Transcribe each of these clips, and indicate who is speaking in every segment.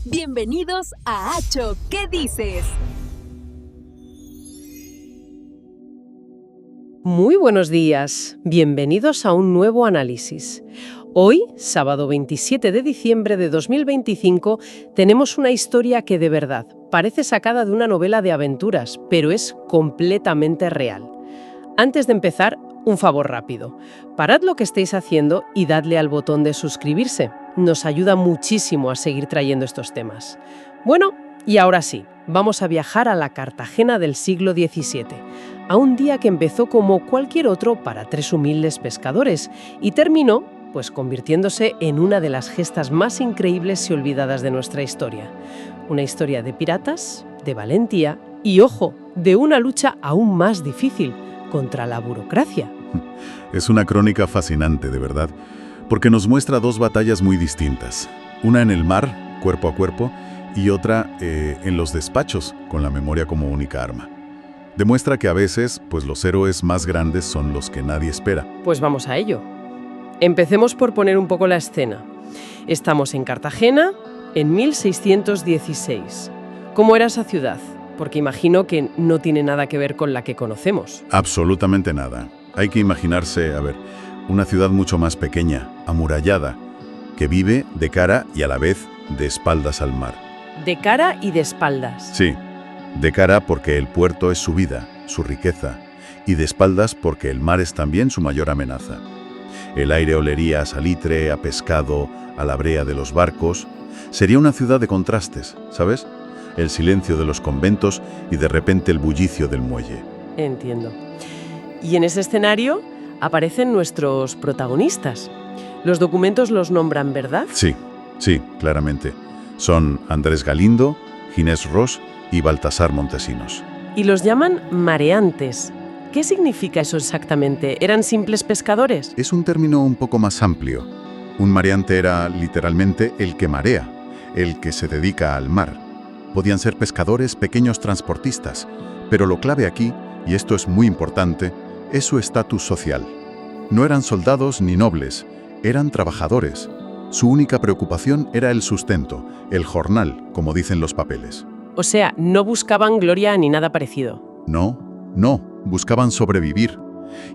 Speaker 1: Bienvenidos a Acho, ¿qué dices?
Speaker 2: Muy buenos días, bienvenidos a un nuevo análisis. Hoy, sábado 27 de diciembre de 2025, tenemos una historia que de verdad parece sacada de una novela de aventuras, pero es completamente real. Antes de empezar, un favor rápido. Parad lo que estéis haciendo y dadle al botón de suscribirse. Nos ayuda muchísimo a seguir trayendo estos temas. Bueno, y ahora sí, vamos a viajar a la Cartagena del siglo XVII, a un día que empezó como cualquier otro para tres humildes pescadores y terminó, pues convirtiéndose en una de las gestas más increíbles y olvidadas de nuestra historia. Una historia de piratas, de valentía y, ojo, de una lucha aún más difícil contra la burocracia.
Speaker 3: Es una crónica fascinante, de verdad, porque nos muestra dos batallas muy distintas. Una en el mar, cuerpo a cuerpo, y otra en los despachos, con la memoria como única arma. Demuestra que a veces, pues los héroes más grandes son los que nadie espera.
Speaker 2: Pues vamos a ello. Empecemos por poner un poco la escena. Estamos en Cartagena en 1616. ¿Cómo era esa ciudad? Porque imagino que no tiene nada que ver con la que conocemos.
Speaker 3: Absolutamente nada. Hay que imaginarse, una ciudad mucho más pequeña, amurallada, que vive de cara y a la vez de espaldas al mar.
Speaker 2: De cara y de espaldas.
Speaker 3: Sí, de cara porque el puerto es su vida, su riqueza, y de espaldas porque el mar es también su mayor amenaza. El aire olería a salitre, a pescado, a la brea de los barcos. Sería una ciudad de contrastes, ¿sabes? El silencio de los conventos y de repente el bullicio del muelle.
Speaker 2: Entiendo. Y en ese escenario aparecen nuestros protagonistas. Los documentos los nombran, ¿verdad?
Speaker 3: Sí, claramente. Son Andrés Galindo, Ginés Ros y Baltasar Montesinos.
Speaker 2: Y los llaman mareantes. ¿Qué significa eso exactamente? ¿Eran simples pescadores?
Speaker 3: Es un término un poco más amplio. Un mareante era literalmente el que marea, el que se dedica al mar. Podían ser pescadores, pequeños transportistas, pero lo clave aquí, y esto es muy importante, es su estatus social. No eran soldados ni nobles, eran trabajadores. Su única preocupación era el sustento, el jornal, como dicen los papeles.
Speaker 2: O sea, no buscaban gloria ni nada parecido.
Speaker 3: No, buscaban sobrevivir.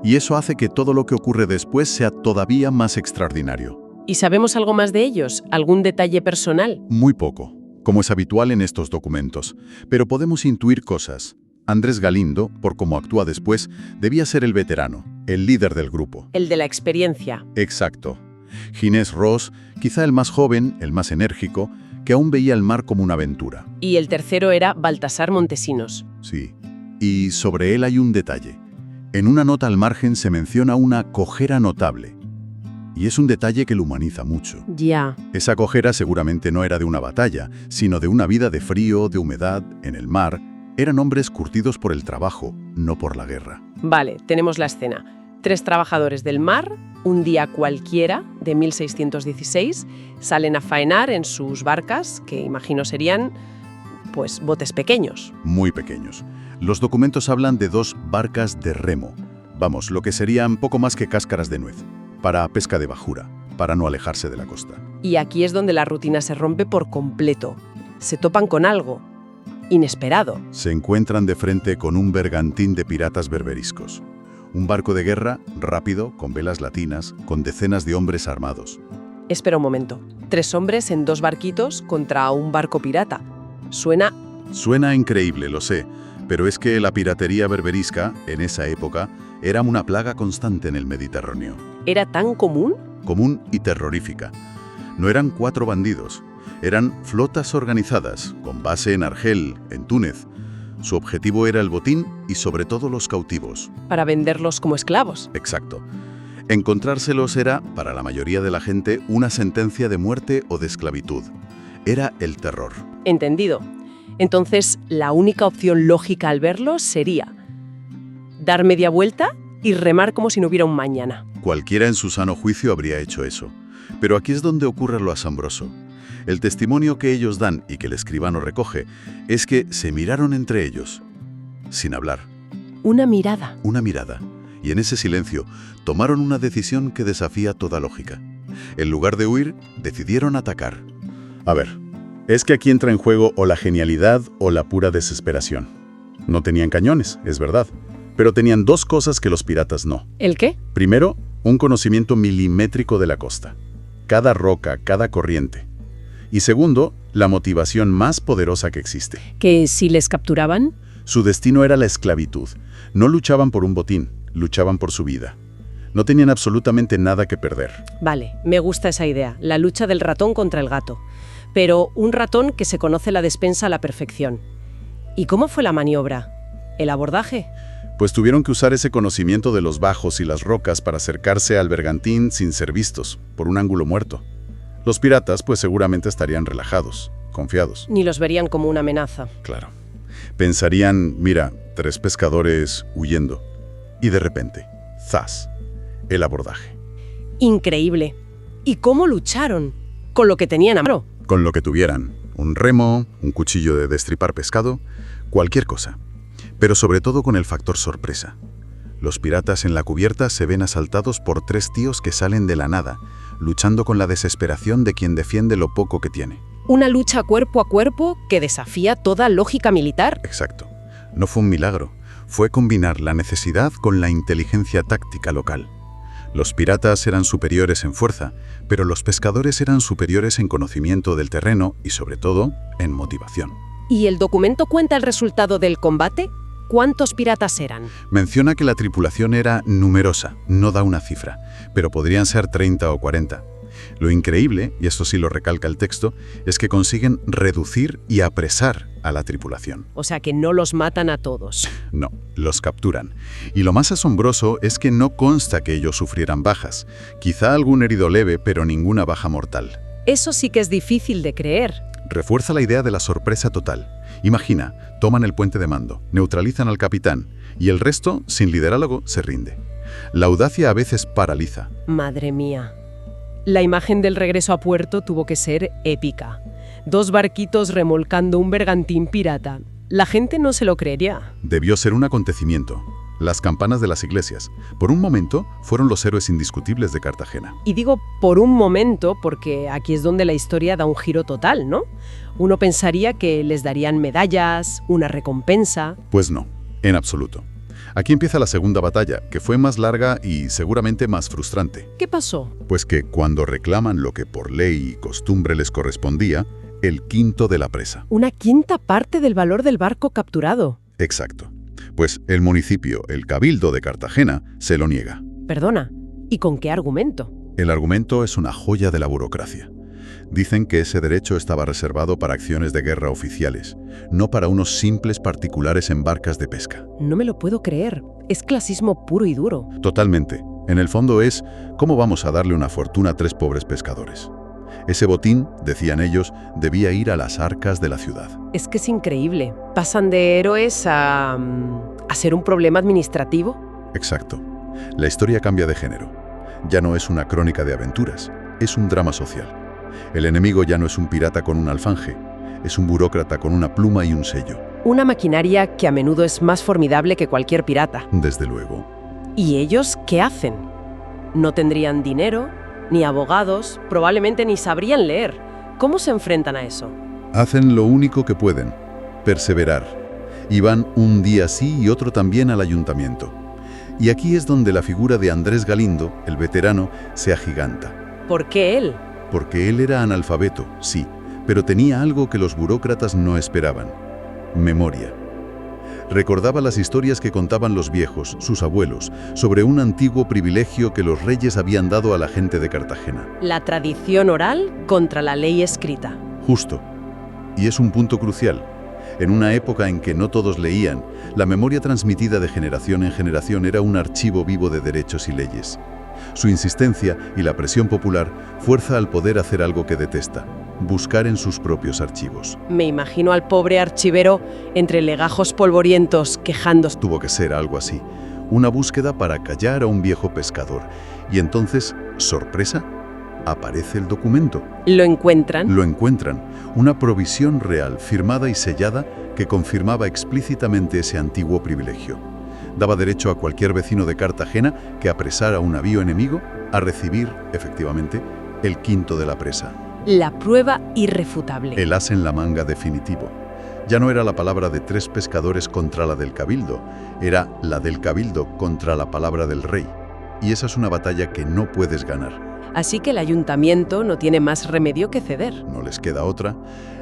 Speaker 3: Y eso hace que todo lo que ocurre después sea todavía más extraordinario.
Speaker 2: ¿Y sabemos algo más de ellos? ¿Algún detalle personal?
Speaker 3: Muy poco, como es habitual en estos documentos, pero podemos intuir cosas. Andrés Galindo, por cómo actúa después, debía ser el veterano, el líder del grupo.
Speaker 2: El de la experiencia.
Speaker 3: Exacto. Ginés Ros, quizá el más joven, el más enérgico, que aún veía el mar como una aventura.
Speaker 2: Y el tercero era Baltasar Montesinos.
Speaker 3: Sí. Y sobre él hay un detalle. En una nota al margen se menciona una cojera notable. Y es un detalle que lo humaniza mucho.
Speaker 2: Ya.
Speaker 3: Esa cojera seguramente no era de una batalla, sino de una vida de frío, de humedad, en el mar. Eran hombres curtidos por el trabajo, no por la guerra.
Speaker 2: Vale, tenemos la escena. Tres trabajadores del mar, un día cualquiera de 1616, salen a faenar en sus barcas, que imagino serían, pues, botes pequeños.
Speaker 3: Muy pequeños. Los documentos hablan de dos barcas de remo. Vamos, lo que serían poco más que cáscaras de nuez, para pesca de bajura, para no alejarse de la costa.
Speaker 2: Y aquí es donde la rutina se rompe por completo. Se topan con algo inesperado.
Speaker 3: Se encuentran de frente con un bergantín de piratas berberiscos. Un barco de guerra, rápido, con velas latinas, con decenas de hombres armados.
Speaker 2: Espera un momento. 3 hombres en 2 barquitos contra un barco pirata.
Speaker 3: Suena increíble, lo sé, pero es que la piratería berberisca, en esa época, era una plaga constante en el Mediterráneo.
Speaker 2: ¿Era tan común?
Speaker 3: Común y terrorífica. No eran 4 bandidos. Eran flotas organizadas, con base en Argel, en Túnez. Su objetivo era el botín y sobre todo los cautivos.
Speaker 2: Para venderlos como esclavos.
Speaker 3: Exacto. Encontrárselos era, para la mayoría de la gente, una sentencia de muerte o de esclavitud. Era el terror.
Speaker 2: Entendido. Entonces, la única opción lógica al verlos sería dar media vuelta y remar como si no hubiera un mañana.
Speaker 3: Cualquiera en su sano juicio habría hecho eso. Pero aquí es donde ocurre lo asombroso. El testimonio que ellos dan y que el escribano recoge es que se miraron entre ellos, sin hablar.
Speaker 2: Una mirada.
Speaker 3: Una mirada. Y en ese silencio tomaron una decisión que desafía toda lógica. En lugar de huir, decidieron atacar. A ver, Es que aquí entra en juego o la genialidad o la pura desesperación. No tenían cañones, es verdad, pero tenían dos cosas que los piratas no.
Speaker 2: ¿El qué?
Speaker 3: Primero, un conocimiento milimétrico de la costa. Cada roca, cada corriente. Y segundo, la motivación más poderosa que existe.
Speaker 2: ¿Que si les capturaban?
Speaker 3: Su destino era la esclavitud. No luchaban por un botín, luchaban por su vida. No tenían absolutamente nada que perder.
Speaker 2: Vale, me gusta esa idea, la lucha del ratón contra el gato. Pero un ratón que se conoce la despensa a la perfección. ¿Y cómo fue la maniobra? ¿El abordaje?
Speaker 3: Pues tuvieron que usar ese conocimiento de los bajos y las rocas para acercarse al bergantín sin ser vistos, por un ángulo muerto. Los piratas pues seguramente estarían relajados, confiados.
Speaker 2: Ni los verían como una amenaza.
Speaker 3: Claro. Pensarían, mira, 3 pescadores huyendo. Y de repente, ¡zas!, el abordaje.
Speaker 2: Increíble. ¿Y cómo lucharon? Con lo que tenían a mano.
Speaker 3: Con lo que tuvieran, un remo, un cuchillo de destripar pescado, cualquier cosa. Pero sobre todo con el factor sorpresa. Los piratas en la cubierta se ven asaltados por 3 tíos que salen de la nada, luchando con la desesperación de quien defiende lo poco que tiene.
Speaker 2: Una lucha cuerpo a cuerpo que desafía toda lógica militar.
Speaker 3: Exacto. No fue un milagro. Fue combinar la necesidad con la inteligencia táctica local. Los piratas eran superiores en fuerza, pero los pescadores eran superiores en conocimiento del terreno y, sobre todo, en motivación.
Speaker 2: ¿Y el documento cuenta el resultado del combate? ¿Cuántos piratas eran?
Speaker 3: Menciona que la tripulación era numerosa, no da una cifra, pero podrían ser 30 o 40. Lo increíble, y esto sí lo recalca el texto, es que consiguen reducir y apresar a la tripulación.
Speaker 2: O sea que no los matan a todos.
Speaker 3: No, los capturan. Y lo más asombroso es que no consta que ellos sufrieran bajas. Quizá algún herido leve, pero ninguna baja mortal.
Speaker 2: Eso sí que es difícil de creer.
Speaker 3: Refuerza la idea de la sorpresa total. Imagina, toman el puente de mando, neutralizan al capitán, y el resto, sin liderazgo, se rinde. La audacia a veces paraliza.
Speaker 2: Madre mía. La imagen del regreso a puerto tuvo que ser épica. 2 barquitos remolcando un bergantín pirata. La gente no se lo creería.
Speaker 3: Debió ser un acontecimiento. Las campanas de las iglesias, por un momento, fueron los héroes indiscutibles de Cartagena.
Speaker 2: Y digo por un momento porque aquí es donde la historia da un giro total, ¿no? Uno pensaría que les darían medallas, una recompensa.
Speaker 3: Pues no, en absoluto. Aquí empieza la segunda batalla, que fue más larga y seguramente más frustrante.
Speaker 2: ¿Qué pasó?
Speaker 3: Pues que cuando reclaman lo que por ley y costumbre les correspondía, el quinto de la presa.
Speaker 2: Una quinta parte del valor del barco capturado.
Speaker 3: Exacto. Pues el municipio, el Cabildo de Cartagena, se lo niega.
Speaker 2: Perdona, ¿y con qué argumento?
Speaker 3: El argumento es una joya de la burocracia. Dicen que ese derecho estaba reservado para acciones de guerra oficiales, no para unos simples particulares en barcas de pesca.
Speaker 2: No me lo puedo creer. Es clasismo puro y duro.
Speaker 3: Totalmente. En el fondo es, ¿cómo vamos a darle una fortuna a 3 pobres pescadores? Ese botín, decían ellos, debía ir a las arcas de la ciudad.
Speaker 2: Es que es increíble. Pasan de héroes a ser un problema administrativo.
Speaker 3: Exacto. La historia cambia de género. Ya no es una crónica de aventuras, es un drama social. El enemigo ya no es un pirata con un alfanje, es un burócrata con una pluma y un sello.
Speaker 2: Una maquinaria que a menudo es más formidable que cualquier pirata.
Speaker 3: Desde luego.
Speaker 2: ¿Y ellos qué hacen? No tendrían dinero, ni abogados, probablemente ni sabrían leer. ¿Cómo se enfrentan a eso?
Speaker 3: Hacen lo único que pueden, perseverar. Y van un día sí y otro también al ayuntamiento. Y aquí es donde la figura de Andrés Galindo, el veterano, se agiganta.
Speaker 2: ¿Por qué él?
Speaker 3: Porque él era analfabeto, sí, pero tenía algo que los burócratas no esperaban: memoria. Recordaba las historias que contaban los viejos, sus abuelos, sobre un antiguo privilegio que los reyes habían dado a la gente de Cartagena.
Speaker 2: La tradición oral contra la ley escrita.
Speaker 3: Justo. Y es un punto crucial. En una época en que no todos leían, la memoria transmitida de generación en generación era un archivo vivo de derechos y leyes. Su insistencia y la presión popular fuerza al poder hacer algo que detesta: buscar en sus propios archivos.
Speaker 2: Me imagino al pobre archivero entre legajos polvorientos quejándose.
Speaker 3: Tuvo que ser algo así, una búsqueda para callar a un viejo pescador. Y entonces, sorpresa, aparece el documento.
Speaker 2: ¿Lo encuentran?
Speaker 3: Lo encuentran, una provisión real, firmada y sellada, que confirmaba explícitamente ese antiguo privilegio. Daba derecho a cualquier vecino de Cartagena que apresara un navío enemigo a recibir, efectivamente, el quinto de la presa.
Speaker 2: La prueba irrefutable.
Speaker 3: El as en la manga definitivo. Ya no era la palabra de 3 pescadores contra la del cabildo, era la del cabildo contra la palabra del rey. Y esa es una batalla que no puedes ganar.
Speaker 2: Así que el ayuntamiento no tiene más remedio que ceder.
Speaker 3: No les queda otra.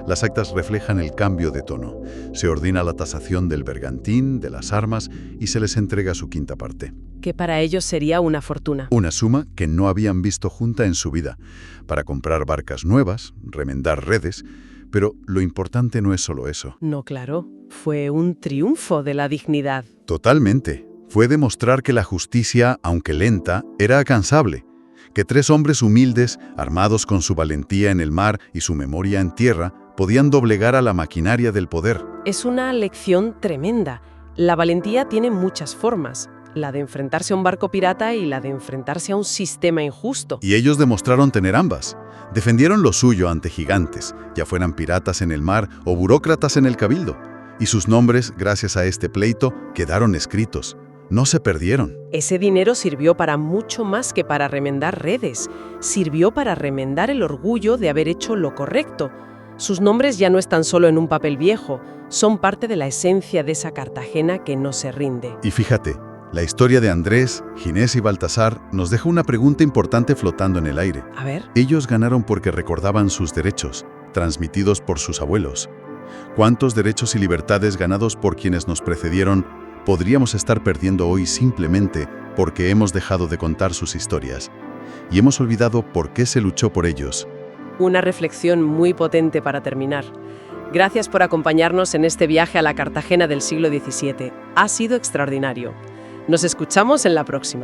Speaker 3: Las actas reflejan el cambio de tono. Se ordena la tasación del bergantín, de las armas, y se les entrega su quinta parte.
Speaker 2: Que para ellos sería una fortuna.
Speaker 3: Una suma que no habían visto junta en su vida, para comprar barcas nuevas, remendar redes. Pero lo importante no es solo eso.
Speaker 2: No, claro. Fue un triunfo de la dignidad.
Speaker 3: Totalmente. Fue demostrar que la justicia, aunque lenta, era alcanzable. Que 3 hombres humildes, armados con su valentía en el mar y su memoria en tierra, podían doblegar a la maquinaria del poder.
Speaker 2: Es una lección tremenda. La valentía tiene muchas formas. La de enfrentarse a un barco pirata y la de enfrentarse a un sistema injusto.
Speaker 3: Y ellos demostraron tener ambas. Defendieron lo suyo ante gigantes, ya fueran piratas en el mar o burócratas en el cabildo. Y sus nombres, gracias a este pleito, quedaron escritos. No se perdieron.
Speaker 2: Ese dinero sirvió para mucho más que para remendar redes. Sirvió para remendar el orgullo de haber hecho lo correcto. Sus nombres ya no están solo en un papel viejo, son parte de la esencia de esa Cartagena que no se rinde.
Speaker 3: Y fíjate, la historia de Andrés, Ginés y Baltasar nos deja una pregunta importante flotando en el aire.
Speaker 2: A ver.
Speaker 3: Ellos ganaron porque recordaban sus derechos, transmitidos por sus abuelos. ¿Cuántos derechos y libertades ganados por quienes nos precedieron podríamos estar perdiendo hoy simplemente porque hemos dejado de contar sus historias? Y hemos olvidado por qué se luchó por ellos.
Speaker 2: Una reflexión muy potente para terminar. Gracias por acompañarnos en este viaje a la Cartagena del siglo XVII. Ha sido extraordinario. Nos escuchamos en la próxima.